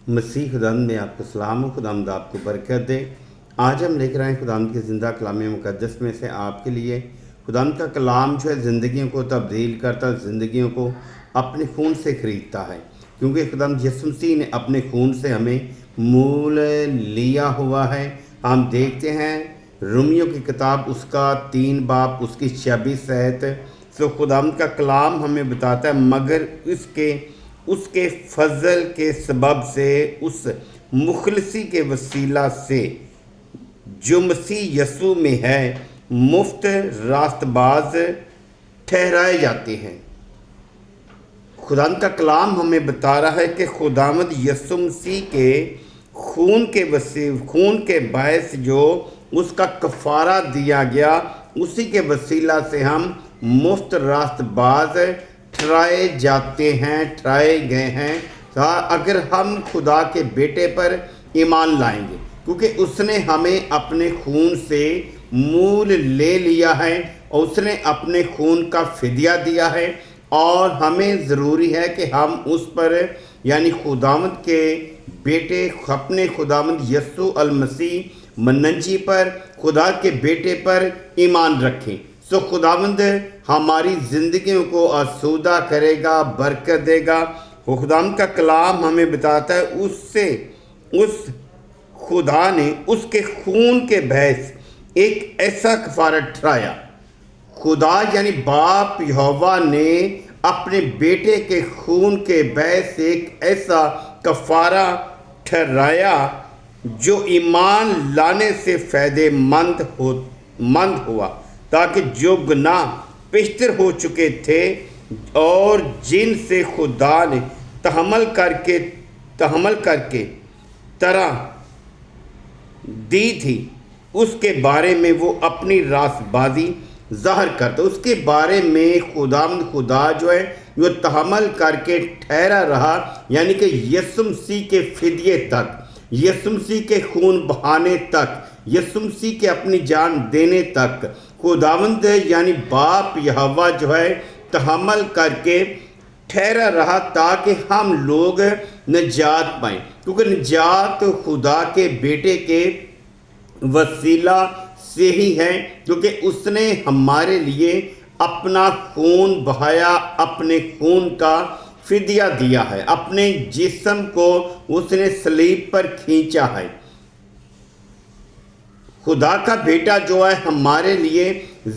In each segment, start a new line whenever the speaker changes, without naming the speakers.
مسیح خداوند میں آپ کو سلام و خداوند آپ کو برکت دے۔ آج ہم لے کر آئے خداوند کے زندہ کلام مقدس میں سے آپ کے لیے۔ خداوند کا کلام جو ہے زندگیوں کو تبدیل کرتا ہے، زندگیوں کو اپنے خون سے خریدتا ہے، کیونکہ خداوند یسوع مسیح نے اپنے خون سے ہمیں مول لیا ہوا ہے۔ ہم دیکھتے ہیں رومیوں کی کتاب اس کا 3 باب اس کی 26 آیت، خداوند کا کلام ہمیں بتاتا ہے مگر اس کے فضل کے سبب سے، اس مخلصی کے وسیلہ سے جو مسیح یسوع میں ہے، مفت راست باز ٹھہرائے جاتے ہیں۔ خداوند کا کلام ہمیں بتا رہا ہے کہ خداوند یسوع مسیح کے خون کے باعث جو اس کا کفارہ دیا گیا، اسی کے وسیلہ سے ہم مفت راست باز ٹھہرائے گئے ہیں اگر ہم خدا کے بیٹے پر ایمان لائیں گے، کیونکہ اس نے ہمیں اپنے خون سے مول لے لیا ہے اور اس نے اپنے خون کا فدیہ دیا ہے، اور ہمیں ضروری ہے کہ ہم اس پر یعنی خداوند کے بیٹے اپنے خداوند یسوع المسیح منجی پر، خدا کے بیٹے پر ایمان رکھیں۔ خداوند ہماری زندگیوں کو آسودہ کرے گا، برکت دے گا۔ خداوند کا کلام ہمیں بتاتا ہے اس خدا نے اس کے خون کے باعث ایک ایسا کفارہ ٹھہرایا۔ خدا یعنی باپ یہوہ نے اپنے بیٹے کے خون کے باعث ایک ایسا کفارہ ٹھہرایا جو ایمان لانے سے فائدے مند ہوا، تاکہ جو گناہ پیشتر ہو چکے تھے اور جن سے خدا نے تحمل کر کے طرح دی تھی، اس کے بارے میں وہ اپنی راست بازی ظاہر کرتا۔ اس کے بارے میں خدا جو ہے وہ تحمل کر کے ٹھہرا رہا، یعنی کہ یسوع مسیح کے فدیے تک، یسوع مسیح کے خون بہانے تک، یسوع مسیح کے اپنی جان دینے تک خداوند یعنی باپ یہوہ جو ہے تحمل کر کے ٹھہرا رہا، تاکہ ہم لوگ نجات پائیں، کیونکہ نجات خدا کے بیٹے کے وسیلہ سے ہی ہے، کیونکہ اس نے ہمارے لیے اپنا خون بہایا، اپنے خون کا فدیہ دیا ہے، اپنے جسم کو اس نے صلیب پر کھینچا ہے۔ خدا کا بیٹا جو ہے ہمارے لیے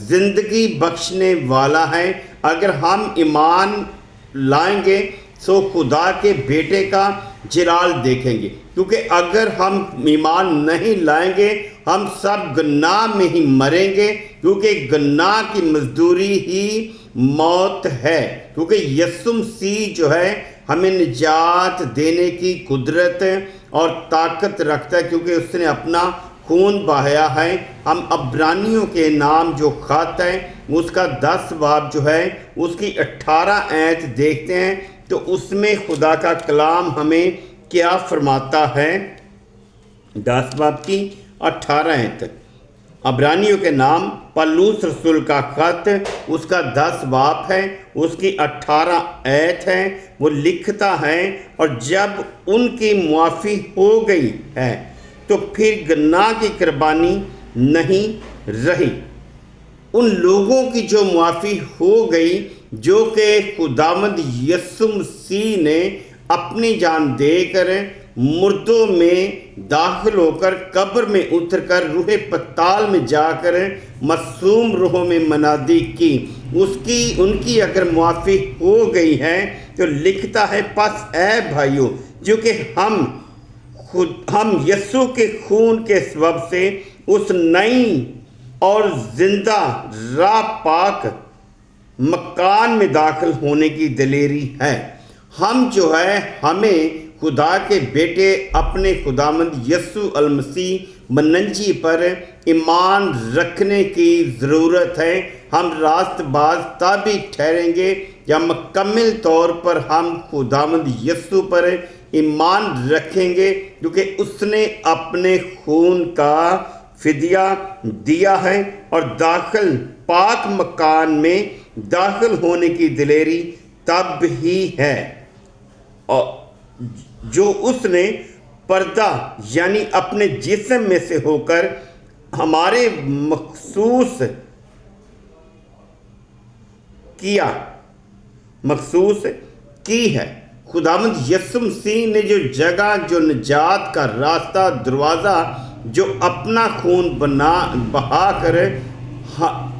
زندگی بخشنے والا ہے۔ اگر ہم ایمان لائیں گے تو خدا کے بیٹے کا جلال دیکھیں گے، کیونکہ اگر ہم ایمان نہیں لائیں گے ہم سب گناہ میں ہی مریں گے، کیونکہ گناہ کی مزدوری ہی موت ہے۔ کیونکہ یسوع مسیح جو ہے ہمیں نجات دینے کی قدرت اور طاقت رکھتا ہے، کیونکہ اس نے اپنا خون بہایا ہے۔ ہم عبرانیوں کے نام جو خط ہے اس کا 10 باب جو ہے اس کی 18 آیت دیکھتے ہیں، تو اس میں خدا کا کلام ہمیں کیا فرماتا ہے۔ 10 باب کی 18 آیت، عبرانیوں کے نام پولس رسول کا خط اس کا 10 باب ہے، اس کی 18 آیت ہے۔ وہ لکھتا ہے، اور جب ان کی معافی ہو گئی ہے تو پھر گناہ کی قربانی نہیں رہی۔ ان لوگوں کی جو معافی ہو گئی جو کہ خداوند یسوع مسیح نے اپنی جان دے کر مردوں میں داخل ہو کر قبر میں اتر کر روح پتال میں جا کر معصوم روحوں میں منادی کی، ان کی اگر معافی ہو گئی ہے تو لکھتا ہے، پس اے بھائیو، جو کہ ہم یسوع کے خون کے سبب سے اس نئی اور زندہ راہ پاک مکان میں داخل ہونے کی دلیری ہے۔ ہم جو ہے ہمیں خدا کے بیٹے اپنے خداوند یسوع المسیح منجی پر ایمان رکھنے کی ضرورت ہے۔ ہم راست باز تبھی ٹھہریں گے یا مکمل طور پر ہم خداوند یسوع پر ایمان رکھیں گے، کیونکہ اس نے اپنے خون کا فدیہ دیا ہے، اور پاک مکان میں داخل ہونے کی دلیری تب ہی ہے جو اس نے پردہ یعنی اپنے جسم میں سے ہو کر ہمارے مخصوص کی ہے۔ خداوند یسوع مسیح نے جو جگہ، جو نجات کا راستہ، دروازہ جو اپنا خون بہا کر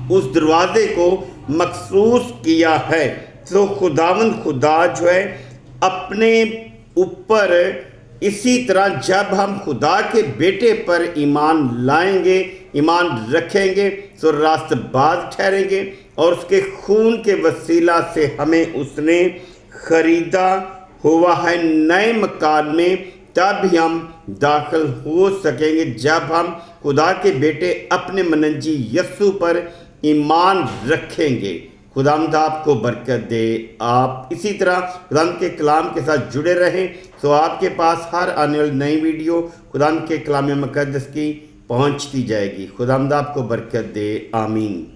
اس دروازے کو مخصوص کیا ہے، تو خداوند خدا جو ہے اپنے اوپر اسی طرح جب ہم خدا کے بیٹے پر ایمان لائیں گے، ایمان رکھیں گے، تو راست باز ٹھہریں گے، اور اس کے خون کے وسیلہ سے ہمیں اس نے خریدا ہوا ہے نئے مکان میں، تب ہی ہم داخل ہو سکیں گے جب ہم خدا کے بیٹے اپنے منجی یسوع پر ایمان رکھیں گے۔ خداوند آپ کو برکت دے۔ آپ اسی طرح خداوند کے کلام کے ساتھ جڑے رہیں، تو آپ کے پاس ہر آنے والی نئی ویڈیو خداوند کے کلام مقدس کی پہنچتی جائے گی۔ خداوند آپ کو برکت دے۔ آمین۔